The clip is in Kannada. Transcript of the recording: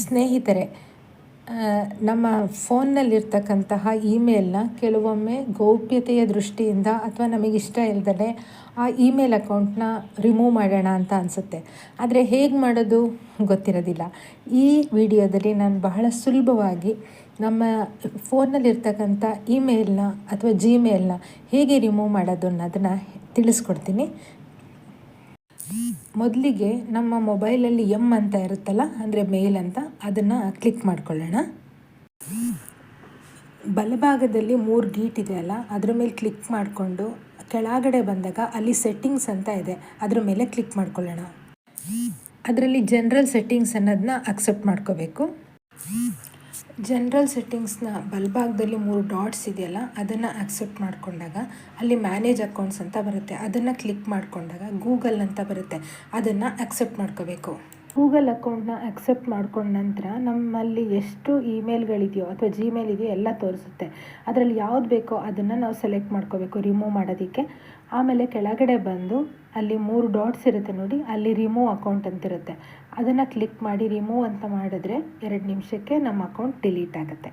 ಸ್ನೇಹಿತರೆ, ನಮ್ಮ ಫೋನ್ನಲ್ಲಿರ್ತಕ್ಕಂತಹ ಇಮೇಲ್ನ ಕೆಲವೊಮ್ಮೆ ಗೌಪ್ಯತೆಯ ದೃಷ್ಟಿಯಿಂದ ಅಥವಾ ನಮಗಿಷ್ಟ ಇಲ್ಲದೇ ಆ ಇಮೇಲ್ ಅಕೌಂಟ್ನ ರಿಮೂವ್ ಮಾಡೋಣ ಅಂತ ಅನಿಸುತ್ತೆ. ಆದರೆ ಹೇಗೆ ಮಾಡೋದು ಗೊತ್ತಿರೋದಿಲ್ಲ. ಈ ವಿಡಿಯೋದಲ್ಲಿ ನಾನು ಬಹಳ ಸುಲಭವಾಗಿ ನಮ್ಮ ಫೋನ್ನಲ್ಲಿರ್ತಕ್ಕಂಥ ಇಮೇಲ್ನ ಅಥವಾ ಜಿಮೇಲ್ನ ಹೇಗೆ ರಿಮೂವ್ ಮಾಡೋದು ಅನ್ನೋದನ್ನು ತಿಳಿಸ್ಕೊಡ್ತೀನಿ. ಮೊದಲಿಗೆ ನಮ್ಮ ಮೊಬೈಲಲ್ಲಿ ಅಂತ ಇರುತ್ತಲ್ಲ, ಅಂದರೆ ಮೇಲ್ ಅಂತ, ಅದನ್ನು ಕ್ಲಿಕ್ ಮಾಡ್ಕೊಳ್ಳೋಣ. ಬಲಭಾಗದಲ್ಲಿ 3 ಗೀಟ್ ಇದೆಯಲ್ಲ, ಅದ್ರ ಮೇಲೆ ಕ್ಲಿಕ್ ಮಾಡಿಕೊಂಡು ಕೆಳಗಡೆ ಬಂದಾಗ ಅಲ್ಲಿ ಸೆಟ್ಟಿಂಗ್ಸ್ ಅಂತ ಇದೆ, ಅದ್ರ ಮೇಲೆ ಕ್ಲಿಕ್ ಮಾಡ್ಕೊಳ್ಳೋಣ. ಅದರಲ್ಲಿ ಜನರಲ್ ಸೆಟ್ಟಿಂಗ್ಸ್ ಅನ್ನೋದನ್ನ ಅಕ್ಸೆಪ್ಟ್ ಮಾಡ್ಕೋಬೇಕು. ಜನರಲ್ ಸೆಟ್ಟಿಂಗ್ಸ್ನ ಬಲಭಾಗದಲ್ಲಿ 3 ಡಾಟ್ಸ್ ಇದೆಯಲ್ಲ, ಅದನ್ನು ಅಕ್ಸೆಪ್ಟ್ ಮಾಡಿಕೊಂಡಾಗ ಅಲ್ಲಿ ಮ್ಯಾನೇಜ್ ಅಕೌಂಟ್ಸ್ ಅಂತ ಬರುತ್ತೆ, ಅದನ್ನು ಕ್ಲಿಕ್ ಮಾಡಿಕೊಂಡಾಗ ಗೂಗಲ್ ಅಂತ ಬರುತ್ತೆ, ಅದನ್ನು ಅಕ್ಸೆಪ್ಟ್ ಮಾಡ್ಕೋಬೇಕು. ಗೂಗಲ್ ಅಕೌಂಟ್ನ ಅಕ್ಸೆಪ್ಟ್ ಮಾಡ್ಕೊಂಡ ನಂತರ ನಮ್ಮಲ್ಲಿ ಎಷ್ಟು ಇಮೇಲ್ಗಳಿದೆಯೋ ಅಥವಾ ಜಿಮೇಲ್ ಇದೆಯೋ ಎಲ್ಲ ತೋರಿಸುತ್ತೆ. ಅದರಲ್ಲಿ ಯಾವ್ದು ಬೇಕೋ ಅದನ್ನು ನಾವು ಸೆಲೆಕ್ಟ್ ಮಾಡ್ಕೋಬೇಕು ರಿಮೂವ್ ಮಾಡೋದಕ್ಕೆ. ಆಮೇಲೆ ಕೆಳಗಡೆ ಬಂದು ಅಲ್ಲಿ 3 ಡಾಟ್ಸ್ ಇರುತ್ತೆ ನೋಡಿ, ಅಲ್ಲಿ ರಿಮೂವ್ ಅಕೌಂಟ್ ಅಂತಿರುತ್ತೆ, ಅದನ್ನು ಕ್ಲಿಕ್ ಮಾಡಿ ರಿಮೂವ್ ಅಂತ ಮಾಡಿದ್ರೆ 2 ನಿಮಿಷಕ್ಕೆ ನಮ್ಮ ಅಕೌಂಟ್ ಡಿಲೀಟ್ ಆಗುತ್ತೆ.